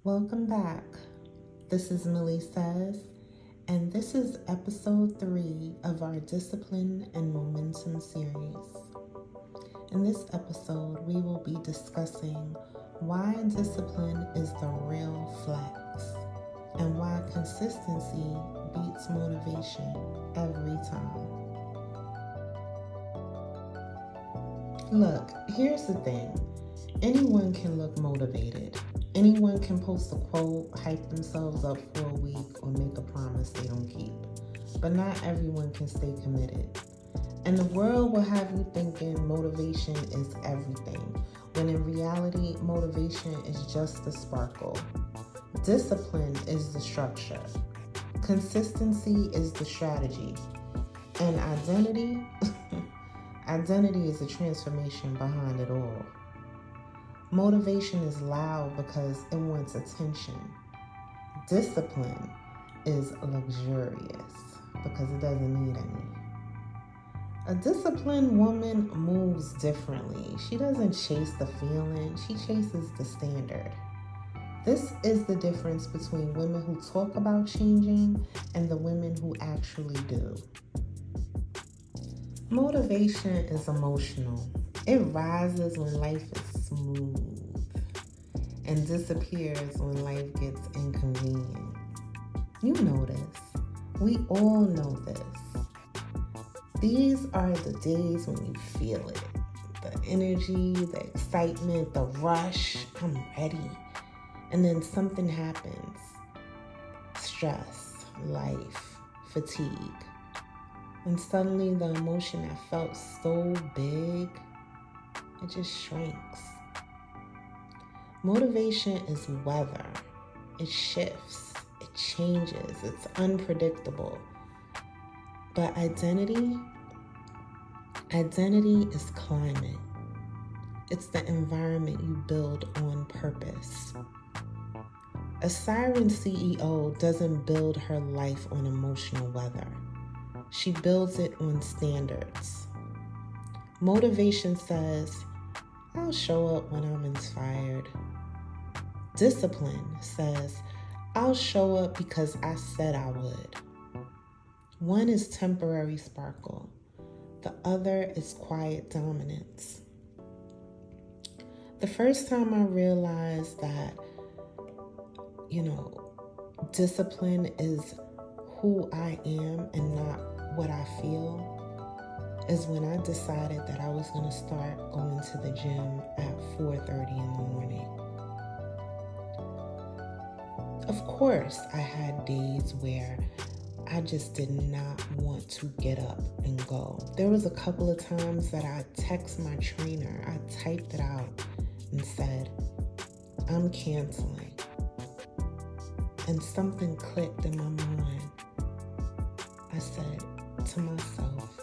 Welcome back. This is Millie Says, and this is episode 3 of our Discipline and Momentum series. In this episode, we will be discussing why discipline is the real flex and why consistency beats motivation every time. Look, here's the thing. Anyone can look motivated. Anyone can post a quote, hype themselves up for a week, or make a promise they don't keep. But not everyone can stay committed. And the world will have you thinking motivation is everything, when in reality, motivation is just the sparkle. Discipline is the structure. Consistency is the strategy. And identity? Identity is the transformation behind it all. Motivation is loud because it wants attention. Discipline is luxurious because it doesn't need any. A disciplined woman moves differently. She doesn't chase the feeling, she chases the standard. This is the difference between women who talk about changing and the women who actually do. Motivation is emotional. It rises when life is smooth and disappears when life gets inconvenient. You know this. We all know this. These are the days when you feel it. The energy, the excitement, the rush. I'm ready. And then something happens. Stress, life, fatigue. And suddenly the emotion that felt so big, it just shrinks. Motivation is weather. It shifts, it changes, it's unpredictable. But identity is climate. It's the environment you build on purpose. A Siren CEO doesn't build her life on emotional weather. She builds it on standards. Motivation says, I'll show up when I'm inspired. Discipline says, I'll show up because I said I would. One is temporary sparkle. The other is quiet dominance. The first time I realized that, discipline is who I am and not what I feel, is when I decided that I was going to start going to the gym at 4:30 in the morning. Of course, I had days where I just did not want to get up and go. There was a couple of times that I texted my trainer, I typed it out and said, I'm canceling. And something clicked in my mind. I said to myself,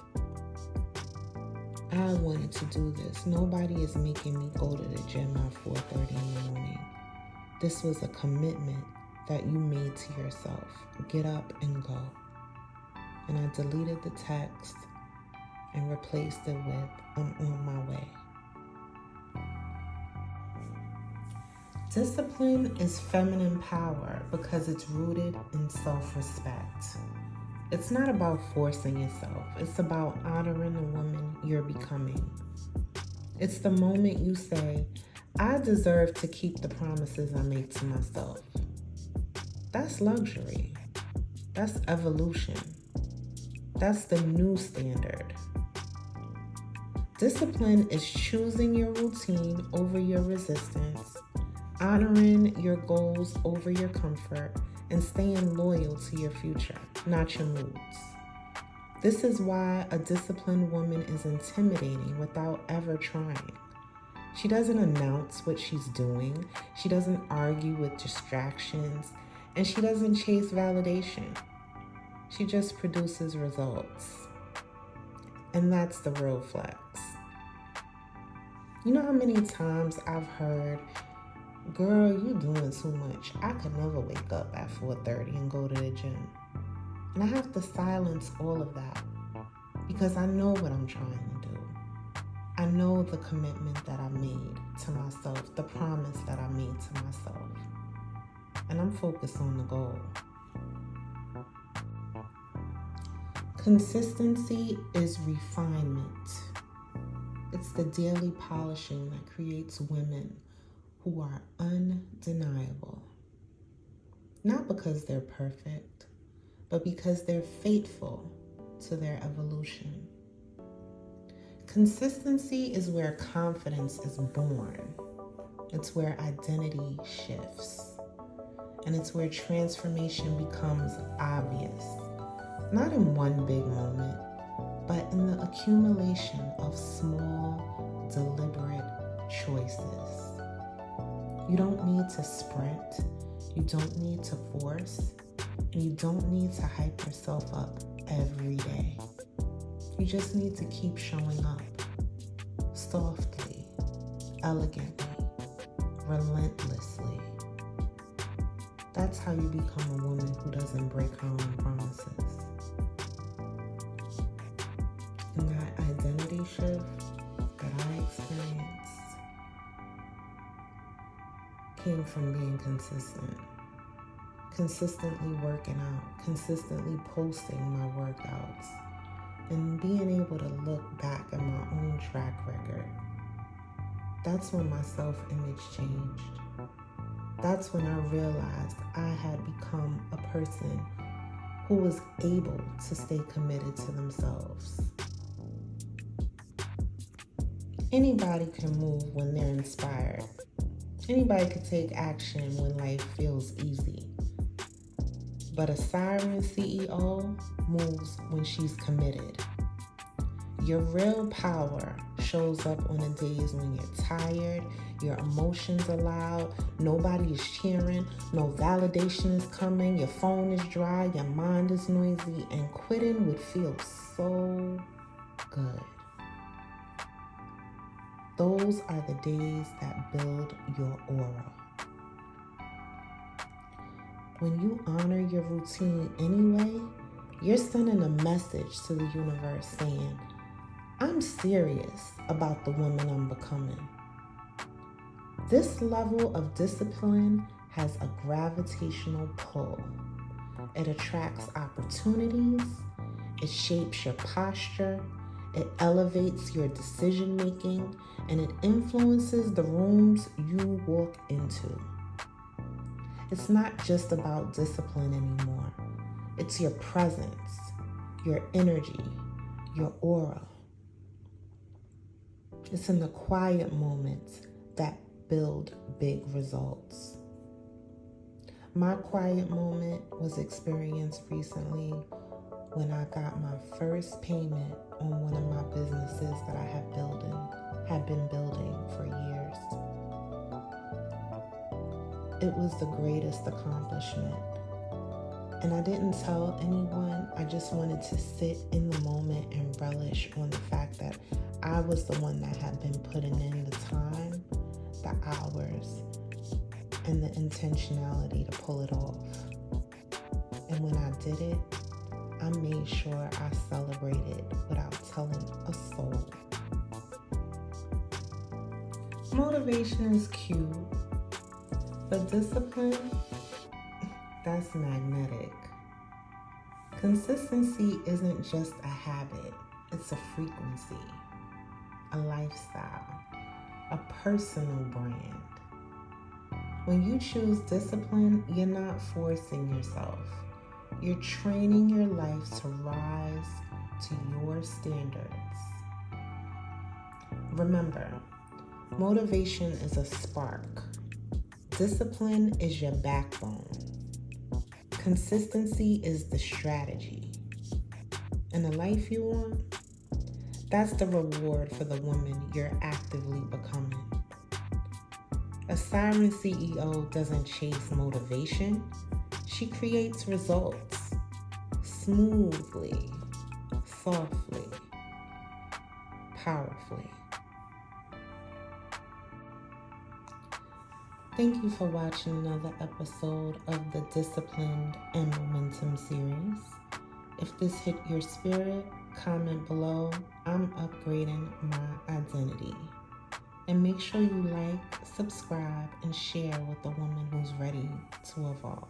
I wanted to do this. Nobody is making me go to the gym at 4:30 in the morning. This was a commitment that you made to yourself. Get up and go. And I deleted the text and replaced it with, I'm on my way. Discipline is feminine power because it's rooted in self-respect. It's not about forcing yourself. It's about honoring the woman you're becoming. It's the moment you say, I deserve to keep the promises I make to myself. That's luxury. That's evolution. That's the new standard. Discipline is choosing your routine over your resistance, honoring your goals over your comfort, and staying loyal to your future, not your moods. This is why a disciplined woman is intimidating without ever trying. She doesn't announce what she's doing, she doesn't argue with distractions, and she doesn't chase validation. She just produces results. And that's the real flex. You know how many times I've heard, girl, you doing too much. I could never wake up at 4:30 and go to the gym. And I have to silence all of that because I know what I'm trying to do. I know the commitment that I made to myself, the promise that I made to myself. and I'm focused on the goal. Consistency is refinement. It's the daily polishing that creates women who are undeniable. Not because they're perfect, but because they're faithful to their evolution. Consistency is where confidence is born. It's where identity shifts. And it's where transformation becomes obvious. Not in one big moment, but in the accumulation of small, deliberate choices. You don't need to sprint. You don't need to force. And you don't need to hype yourself up every day. You just need to keep showing up. Softly, elegantly, relentlessly. That's how you become a woman who doesn't break her own promises. And that identity shift that I experienced came from being consistent. Consistently working out, consistently posting my workouts, and being able to look back at my own track record. That's when my self-image changed. That's when I realized I had become a person who was able to stay committed to themselves. Anybody can move when they're inspired. Anybody can take action when life feels easy. But a Siren CEO moves when she's committed. Your real power shows up on the days when you're tired, your emotions are loud, nobody is cheering, no validation is coming, your phone is dry, your mind is noisy, and quitting would feel so good. Those are the days that build your aura. When you honor your routine anyway, you're sending a message to the universe saying, I'm serious about the woman I'm becoming. This level of discipline has a gravitational pull. It attracts opportunities, it shapes your posture, it elevates your decision making, and it influences the rooms you walk into. It's not just about discipline anymore. It's your presence, your energy, your aura. It's in the quiet moments that build big results. My quiet moment was experienced recently when I got my first payment on one of my businesses that I had been building for years. It was the greatest accomplishment. And I didn't tell anyone. I just wanted to sit in the moment and relish on the fact that I was the one that had been putting in the time, the hours, and the intentionality to pull it off. And when I did it, I made sure I celebrated without telling a soul. Motivation is cute, but discipline, that's magnetic. Consistency isn't just a habit, it's a frequency, a lifestyle, a personal brand. When you choose discipline, you're not forcing yourself. You're training your life to rise to your standards. Remember, motivation is a spark. Discipline is your backbone. Consistency is the strategy. And the life you want, that's the reward for the woman you're actively becoming. A Siren CEO doesn't chase motivation. She creates results smoothly, softly, powerfully. Thank you for watching another episode of the Disciplined and Momentum series. If this hit your spirit, comment below. I'm upgrading my identity. And make sure you like, subscribe, and share with a woman who's ready to evolve.